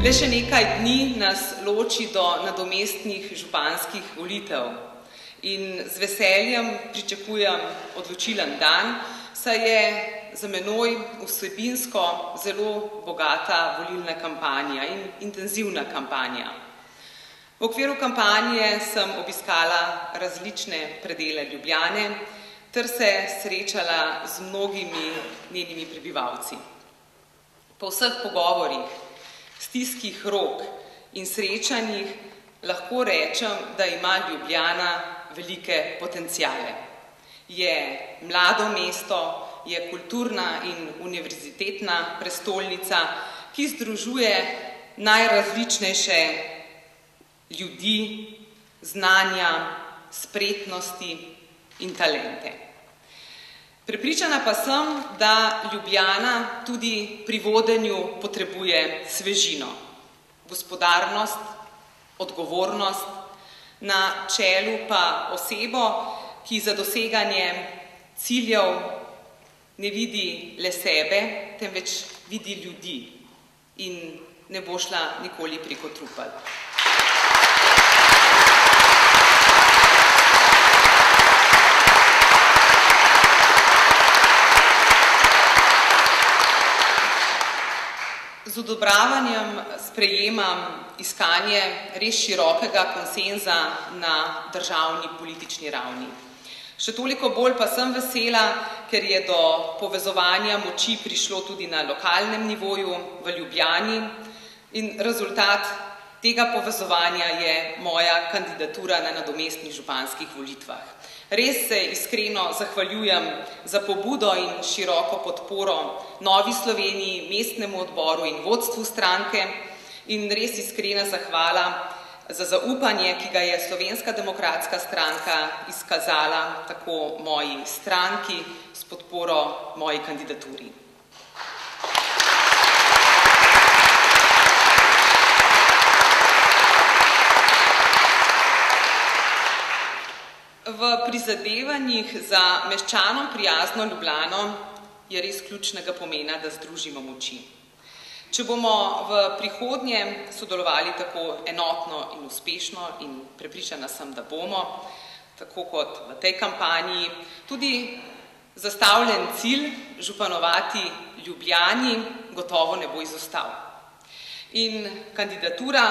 Le še nekaj dni nas loči do nadomestnih županskih volitev in z veseljem pričakujem odločilen dan, saj je za menoj vsebinsko zelo bogata volilna kampanja in intenzivna kampanja. V okviru kampanje sem obiskala različne predele Ljubljane ter se srečala z mnogimi njenimi prebivalci. Po vseh pogovorih, stiskih rok in srečanjih lahko rečem, da ima Ljubljana velike potenciale. Je mlado mesto, je kulturna in univerzitetna prestolnica, ki združuje najrazličnejše ljudi, znanja, spretnosti in talente. Prepričana pa sem, da Ljubljana tudi pri vodenju potrebuje svežino, gospodarnost, odgovornost, na čelu pa osebo, ki za doseganje ciljev ne vidi le sebe, temveč vidi ljudi in ne bo šla nikoli preko trupel. Z odobravanjem sprejemam iskanje res širokega konsenza na državni politični ravni. Še toliko bolj pa sem vesela, ker je do povezovanja moči prišlo tudi na lokalnem nivoju v Ljubljani in rezultat tega povezovanja je moja kandidatura na nadomestnih županskih volitvah. Res se iskreno zahvaljujem za pobudo in široko podporo Novi Sloveniji, mestnemu odboru in vodstvu stranke in res iskrena zahvala za zaupanje, ki ga je Slovenska demokratska stranka izkazala tako moji stranki s podporo moji kandidaturi. V prizadevanjih za meščanom prijazno Ljubljano je res ključnega pomena, da združimo moči. Če bomo v prihodnje sodelovali tako enotno in uspešno in prepričana sem, da bomo, tako kot v tej kampanji, tudi zastavljen cilj županovati Ljubljani gotovo ne bo izostal. In kandidatura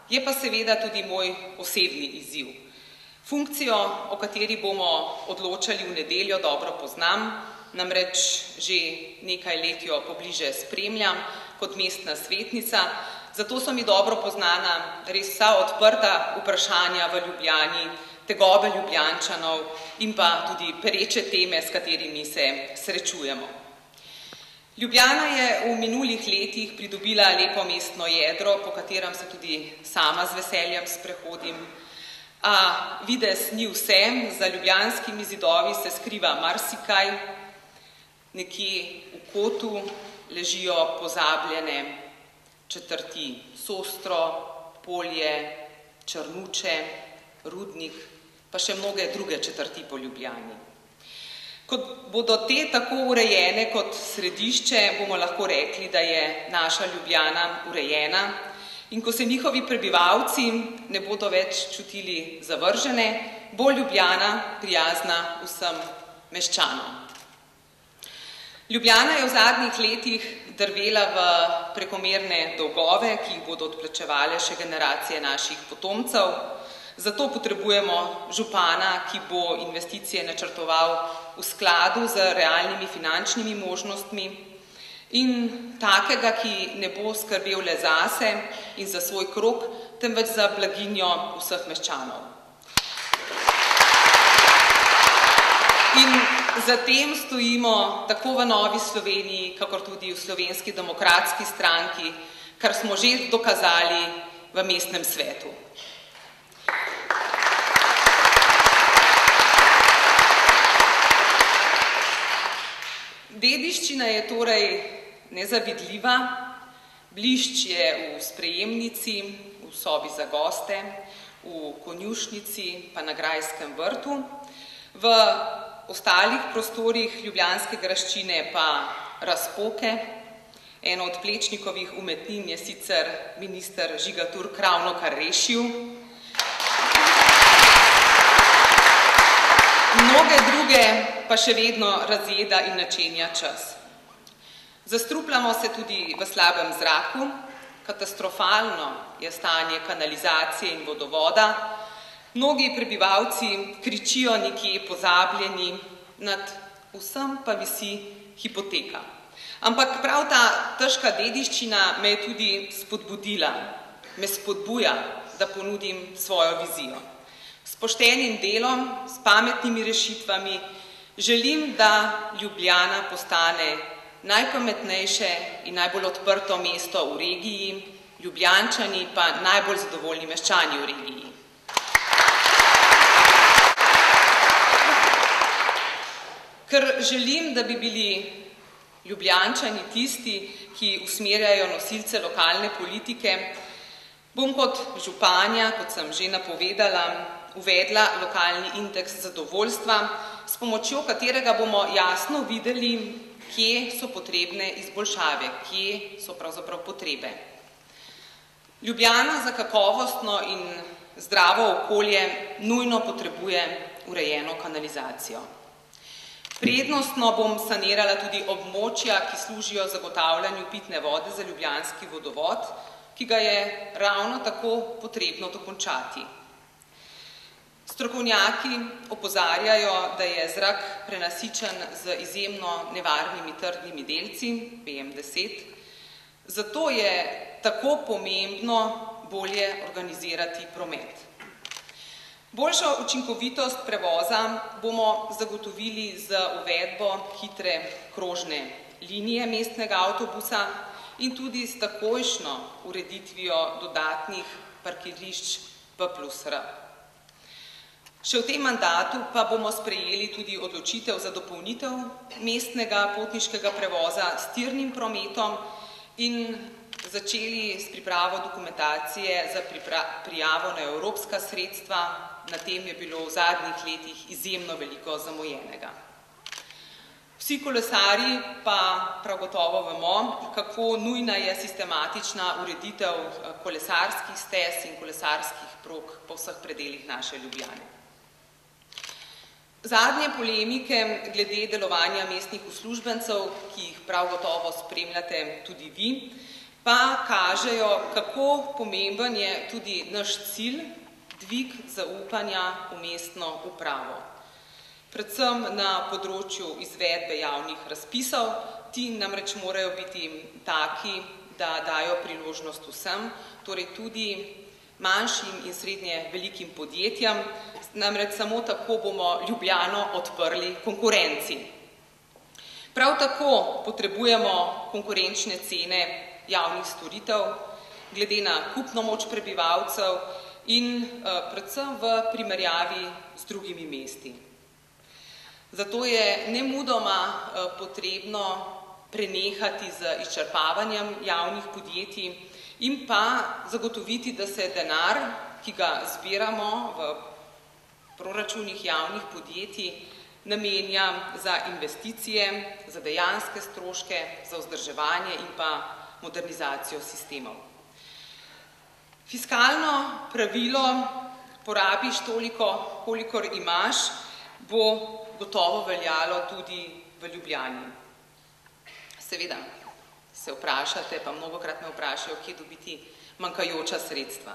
je pa seveda tudi moj osebni izziv. Funkcijo, o kateri bomo odločali v nedeljo, dobro poznam, namreč že nekaj let jo pobliže spremljam kot mestna svetnica, zato so mi dobro poznana res vsa odprta vprašanja v Ljubljani, tegobe Ljubljančanov in pa tudi pereče teme, s katerimi se srečujemo. Ljubljana je v minulih letih pridobila lepo mestno jedro, po katerem se tudi sama z veseljem sprehodim. A videz ni vse, za ljubljanskimi zidovi se skriva marsikaj, nekje v kotu ležijo pozabljene četrti Sostro, Polje, Črnuče, Rudnik, pa še mnoge druge četrti po Ljubljani. Kot bodo te tako urejene kot središče, bomo lahko rekli, da je naša Ljubljana urejena, in ko se njihovi prebivalci ne bodo več čutili zavržene, bo Ljubljana prijazna vsem meščanom. Ljubljana je v zadnjih letih drvela v prekomerne dolgove, ki jih bodo odplačevale še generacije naših potomcev. Zato potrebujemo župana, ki bo investicije načrtoval v skladu z realnimi finančnimi možnostmi, in takega, ki ne bo skrbel le zase in za svoj krog, temveč za blaginjo vseh meščanov. In za tem stojimo tako v Novi Sloveniji, kakor tudi v Slovenski demokratski stranki, kar smo že dokazali v mestnem svetu. Dediščina je torej nezavidljiva, blišč je v sprejemnici, v sobi za goste, v konjušnici pa na Grajskem vrtu, v ostalih prostorih ljubljanske graščine pa razpoke, Eno od Plečnikovih umetnin je sicer minister Žiga Turk ravnokar rešil. Mnoge druge pa še vedno razjeda in načenja čas. Zastrupljamo se tudi v slabem zraku, katastrofalno je stanje kanalizacije in vodovoda, mnogi prebivalci kričijo nekje pozabljeni, nad vsem pa visi hipoteka. Ampak prav ta težka dediščina me je tudi spodbudila, me spodbuja, da ponudim svojo vizijo. S poštenim delom, s pametnimi rešitvami želim, da Ljubljana postane najpametnejše in najbolj odprto mesto v regiji, Ljubljančani pa najbolj zadovoljni meščani v regiji. Ker želim, da bi bili Ljubljančani tisti, ki usmerjajo nosilce lokalne politike, bom kot županja, kot sem že napovedala, uvedla lokalni indeks zadovoljstva, s pomočjo katerega bomo jasno videli, kje so potrebne izboljšave, kje so pravzaprav potrebe. Ljubljana za kakovostno in zdravo okolje nujno potrebuje urejeno kanalizacijo. Prednostno bom sanirala tudi območja, ki služijo zagotavljanju pitne vode za ljubljanski vodovod, ki ga je ravno tako potrebno dokončati. Strokovnjaki opozarjajo, da je zrak prenasičen z izjemno nevarnimi trdnimi delci, PM10, zato je tako pomembno bolje organizirati promet. Boljšo učinkovitost prevoza bomo zagotovili z uvedbo hitre krožne linije mestnega avtobusa in tudi s takojšnjo ureditvijo dodatnih parkirišč P+R. Še v tem mandatu pa bomo sprejeli tudi odločitev za dopolnitev mestnega potniškega prevoza s tirnim prometom in začeli s pripravo dokumentacije za prijavo na evropska sredstva. Na tem je bilo v zadnjih letih izjemno veliko zamujenega. Vsi kolesarji pa prav gotovo vemo, kako nujna je sistematična ureditev kolesarskih stez in kolesarskih prog po vseh predelih naše Ljubljane. Zadnje polemike glede delovanja mestnih uslužbencev, ki jih prav gotovo spremljate tudi vi, pa kažejo, kako pomemben je tudi naš cilj, dvig zaupanja v mestno upravo. Predvsem na področju izvedbe javnih razpisov, ti namreč morajo biti taki, da dajo priložnost vsem, torej tudi manjšim in srednje velikim podjetjem, namreč samo tako bomo Ljubljano odprli konkurenci. Prav tako potrebujemo konkurenčne cene javnih storitev, glede na kupno moč prebivalcev in predvsem v primerjavi z drugimi mesti. Zato je nemudoma potrebno prenehati z izčrpavanjem javnih podjetij in pa zagotoviti, da se denar, ki ga zbiramo v proračunih javnih podjetij, namenja za investicije, za dejanske stroške, za vzdrževanje in pa modernizacijo sistemov. Fiskalno pravilo porabiš toliko, kolikor imaš, bo gotovo veljalo tudi v Ljubljani. Seveda se vprašate, pa mnogokrat me vprašajo, kje dobiti manjkajoča sredstva.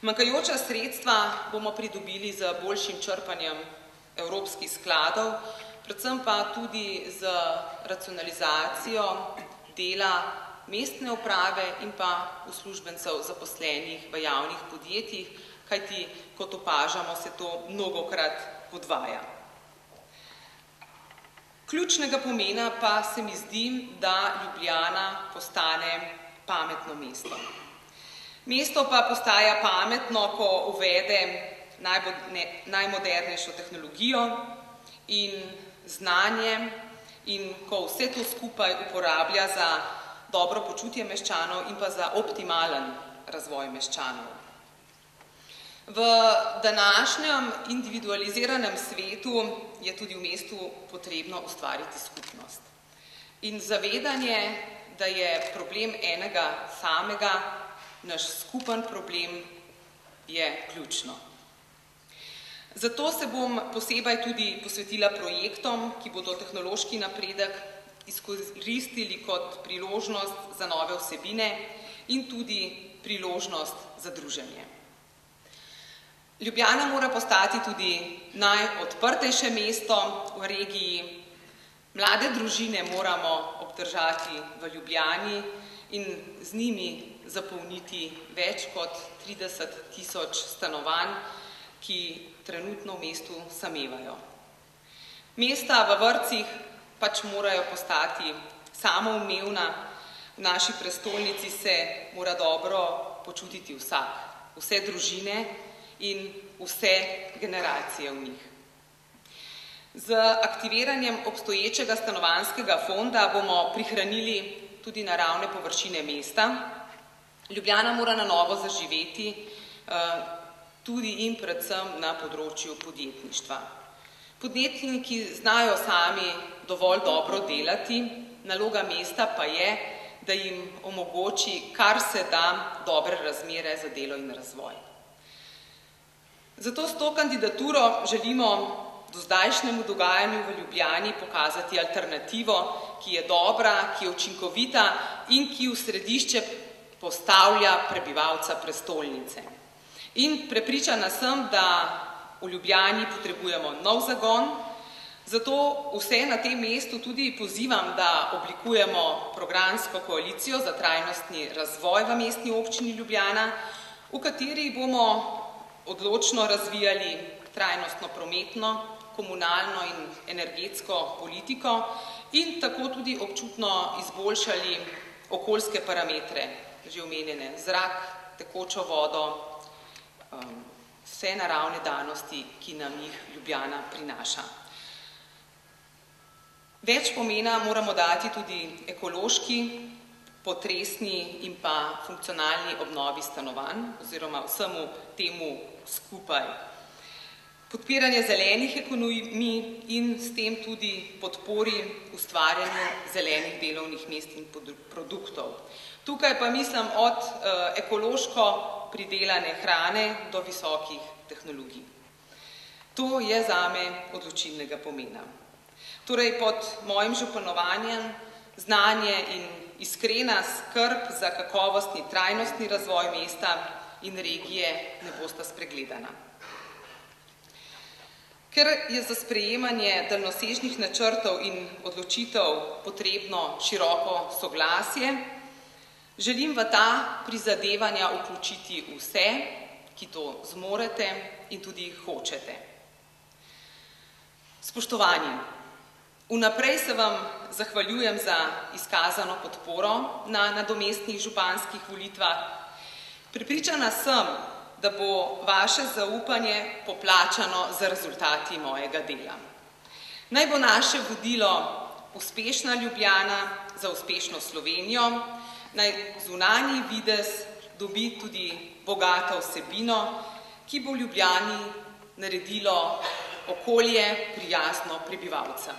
Manjkajoča sredstva bomo pridobili z boljšim črpanjem evropskih skladov, predvsem pa tudi z racionalizacijo dela mestne uprave in pa uslužbencev zaposlenih v javnih podjetjih, kajti, kot opažamo, se to mnogokrat podvaja. Ključnega pomena pa se mi zdi, da Ljubljana postane pametno mesto. Mesto pa postaja pametno, ko uvede najmodernejšo tehnologijo in znanje in ko vse to skupaj uporablja za dobro počutje meščanov in pa za optimalen razvoj meščanov. V današnjem individualiziranem svetu je tudi v mestu potrebno ustvariti skupnost. In zavedanje, da je problem enega samega, naš skupen problem, je ključno. Zato se bom posebej tudi posvetila projektom, ki bodo tehnološki napredek izkoristili kot priložnost za nove vsebine in tudi priložnost za druženje. Ljubljana mora postati tudi najodprtejše mesto v regiji. Mlade družine moramo obdržati v Ljubljani in z njimi zapolniti več kot 30.000 stanovanj, ki trenutno v mestu samevajo. Mesta v vrtcih pač morajo postati samoumevna, v naši prestolnici se mora dobro počutiti vsak, vse družine in vse generacije v njih. Z aktiviranjem obstoječega stanovanjskega fonda bomo prihranili tudi naravne površine mesta. Ljubljana mora na novo zaživeti tudi in predvsem na področju podjetništva. Podjetniki znajo sami dovolj dobro delati, naloga mesta pa je, da jim omogoči kar se da dobre razmere za delo in razvoj. Zato s to kandidaturo želimo dozdajšnjemu dogajanju v Ljubljani pokazati alternativo, ki je dobra, ki je učinkovita in ki v središče postavlja prebivalca prestolnice. In prepričana sem, da v Ljubljani potrebujemo nov zagon, zato vse na tem mestu tudi pozivam, da oblikujemo programsko koalicijo za trajnostni razvoj v mestni občini Ljubljana, v kateri bomo odločno razvijali trajnostno prometno, komunalno in energetsko politiko in tako tudi občutno izboljšali okoljske parametre, že omenjene zrak, tekočo vodo, vse naravne danosti, ki nam jih Ljubljana prinaša. Več pomena moramo dati tudi ekološki, potresni in pa funkcionalni obnovi stanovanj oziroma vsemu temu skupaj. Podpiranje zelenih ekonomij in s tem tudi podpori ustvarjanju zelenih delovnih mest in produktov. Tukaj pa mislim od ekološko pridelane hrane do visokih tehnologij. To je zame odločilnega pomena. Torej pod mojim županovanjem znanje in iskrena skrb za kakovostni trajnostni razvoj mesta in regije ne bosta spregledana. Ker je za sprejemanje daljnosežnih načrtov in odločitev potrebno široko soglasje, želim v ta prizadevanja vključiti vse, ki to zmorete in tudi hočete. Spoštovani, vnaprej se vam zahvaljujem za izkazano podporo na nadomestnih županskih volitvah. Prepričana sem, da bo vaše zaupanje poplačano za rezultati mojega dela. Naj bo naše vodilo uspešna Ljubljana za uspešno Slovenijo, naj zunanji videz dobi tudi bogato vsebino, ki bo Ljubljani naredilo okolje prijazno prebivalcem.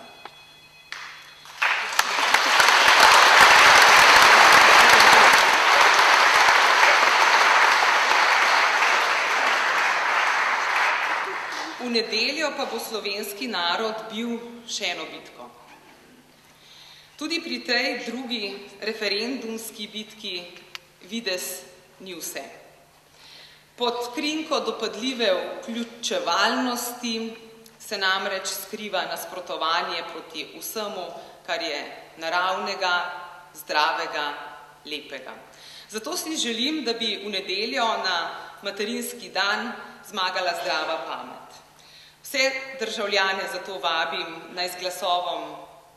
V nedeljo pa bo slovenski narod bil še eno bitko. Tudi pri tej drugi referendumski bitki videz ni vse. Pod krinko dopadljive vključevalnosti se namreč skriva nasprotovanje proti vsemu, kar je naravnega, zdravega, lepega. Zato si želim, da bi v nedeljo na materinski dan zmagala zdrava pamet. Vse državljane zato vabim, naj z glasovom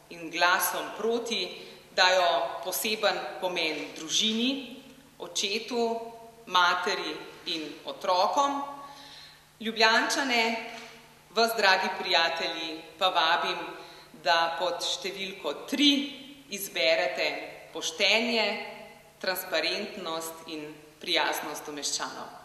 in glasom proti dajo poseben pomen družini, očetu, materi in otrokom. Ljubljančane, vas, dragi prijatelji, pa vabim, da pod številko 3 izberete poštenje, transparentnost in prijaznost do meščanov.